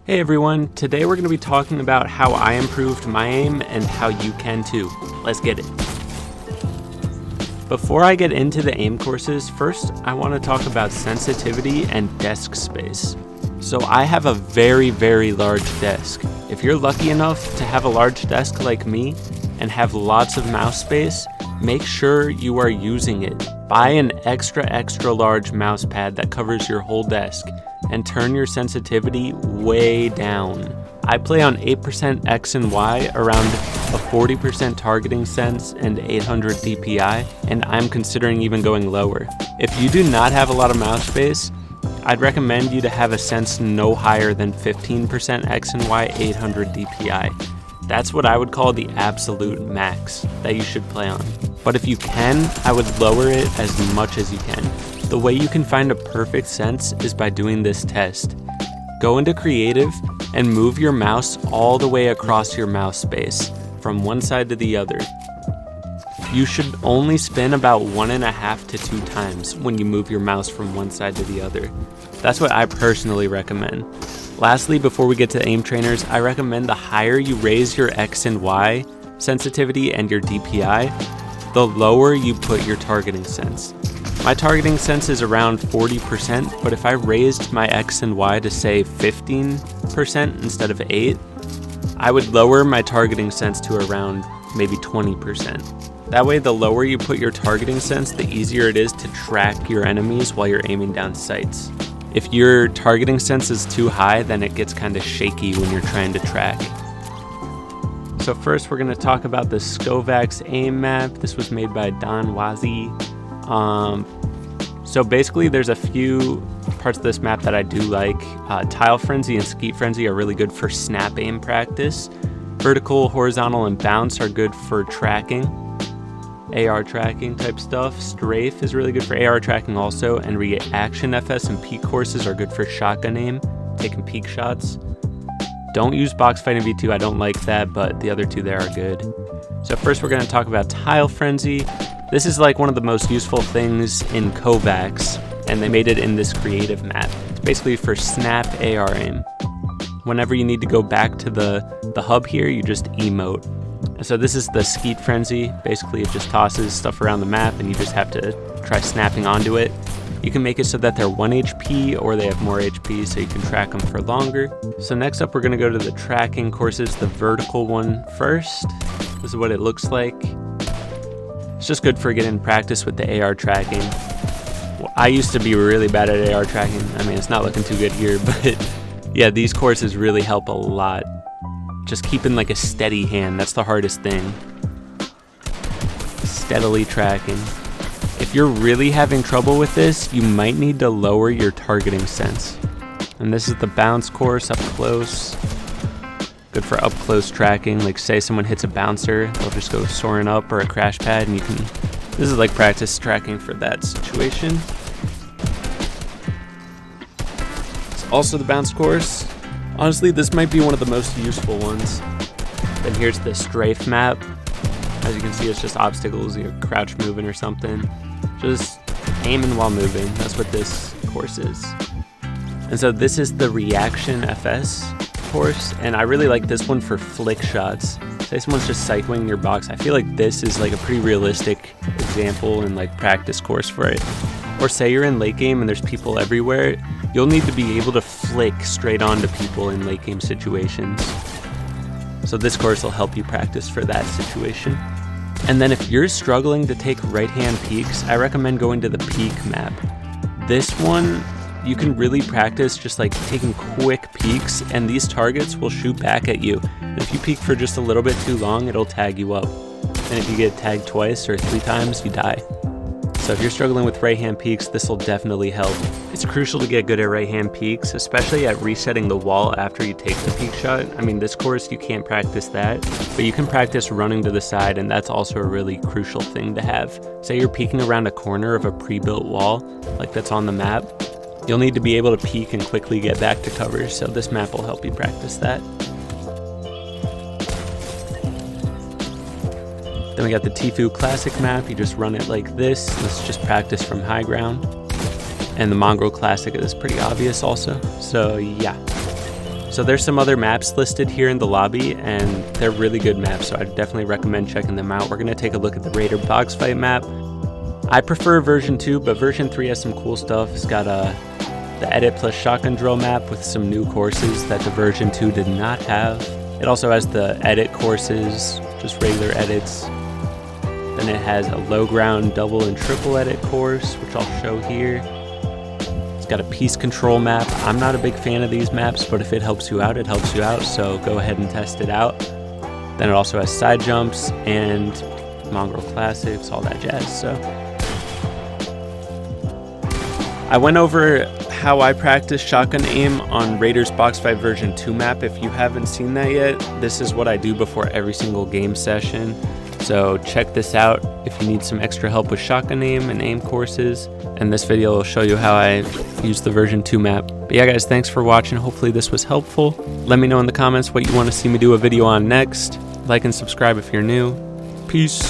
Hey everyone, today we're going to be talking about how I improved my aim and how you can too. Let's get it. Before I get into the aim courses, first I want to talk about sensitivity and desk space. So I have a very large desk. If you're lucky enough to have a large desk like me and have lots of mouse space, make sure you are using it. Buy an extra large mouse pad that covers your whole desk and turn your sensitivity way down. I play on 8% X and Y around a 40% targeting sense and 800 DPI, and I'm considering even going lower. If you do not have a lot of mouse space, I'd recommend you to have a sense no higher than 15% X and Y 800 DPI. That's what I would call the absolute max that you should play on. But if you can, I would lower it as much as you can. The way you can find a perfect sense is by doing this test. Go into creative and move your mouse all the way across your mouse space from one side to the other. You should only spin about 1.5 to 2 times when you move your mouse from one side to the other. That's what I personally recommend. Lastly, before we get to aim trainers, I recommend the higher you raise your X and Y sensitivity and your DPI, the lower you put your targeting sense. My targeting sense is around 40%, but if I raised my X and Y to say 15% instead of 8, I would lower my targeting sense to around maybe 20%. That way, the lower you put your targeting sense, the easier it is to track your enemies while you're aiming down sights. If your targeting sense is too high, then it gets kind of shaky when you're trying to track. So first we're going to talk about the Skovaaks aim map. This was made by Don Wazi. So basically there's a few parts of this map that I do like. Tile Frenzy and Skeet Frenzy are really good for snap aim practice. Vertical, horizontal, and bounce are good for tracking. AR tracking type stuff. Strafe is really good for AR tracking also, and reaction FS and peek courses are good for shotgun aim, taking peek shots. Don't use box fighting V2, I don't like that, but the other two there are good. So first we're going to talk about Tile Frenzy. This is like one of the most useful things in Kovaaks, and they made it in this creative map. It's basically for snap AR aim. Whenever you need to go back to the hub here, you just emote. So this is the Skeet Frenzy. Basically it just tosses stuff around the map and you just have to try snapping onto it. You can make it so that they're 1 HP or they have more HP so you can track them for longer. So next up we're going to go to the tracking courses, the vertical one first. This is what it looks like. It's just good for getting practice with the AR tracking. Well, I used to be really bad at AR tracking. I mean, it's not looking too good here, but yeah, these courses really help a lot. Just keeping like a steady hand, that's the hardest thing. Steadily tracking. If you're really having trouble with this, you might need to lower your targeting sense. And this is the bounce course up close. Good for up close tracking. Like say someone hits a bouncer, they'll just go soaring up, or a crash pad, and you can, this is like practice tracking for that situation. It's also the bounce course. Honestly, this might be one of the most useful ones. Then here's the strafe map. As you can see, it's just obstacles, you're crouch moving or something. Just aiming while moving, that's what this course is. And so this is the reaction FS course, and I really like this one for flick shots. Say someone's just cycling your box, I feel like this is like a pretty realistic example and like practice course for it. Or say you're in late game and there's people everywhere, you'll need to be able to flick straight onto people in late game situations. So this course will help you practice for that situation. And then if you're struggling to take right hand peeks, I recommend going to the peek map. This one, you can really practice just like taking quick peeks, and these targets will shoot back at you. And if you peek for just a little bit too long, it'll tag you up. And if you get tagged twice or 3 times, you die. So if you're struggling with right hand peeks, this will definitely help. It's crucial to get good at right hand peeks, especially at resetting the wall after you take the peek shot. I mean, this course you can't practice that, but you can practice running to the side, and that's also a really crucial thing to have. Say you're peeking around a corner of a pre-built wall, like that's on the map. You'll need to be able to peek and quickly get back to cover, so this map will help you practice that. Then we got the Tfue Classic map. You just run it like this. This is just practice from high ground. And the Mongrel Classic is pretty obvious also. So yeah. So there's some other maps listed here in the lobby, and they're really good maps, so I definitely recommend checking them out. We're going to take a look at the Raider box fight map. I prefer version 2, but version 3 has some cool stuff. It's got the edit plus shotgun drill map with some new courses that the version 2 did not have. It also has the edit courses, just regular edits. Then it has a low ground double and triple edit course, which I'll show here. It's got a piece control map. I'm not a big fan of these maps, but if it helps you out, it helps you out, so go ahead and test it out. Then it also has side jumps and mongrel classics, all that jazz. So I went over how I practice shotgun aim on Raiders Box Fight version 2 map. If you haven't seen that yet, this is what I do before every single game session. So check this out if you need some extra help with shotgun aim and aim courses. And this video will show you how I use the version 2 map. But yeah guys, thanks for watching. Hopefully this was helpful. Let me know in the comments what you want to see me do a video on next. Like and subscribe if you're new. Peace.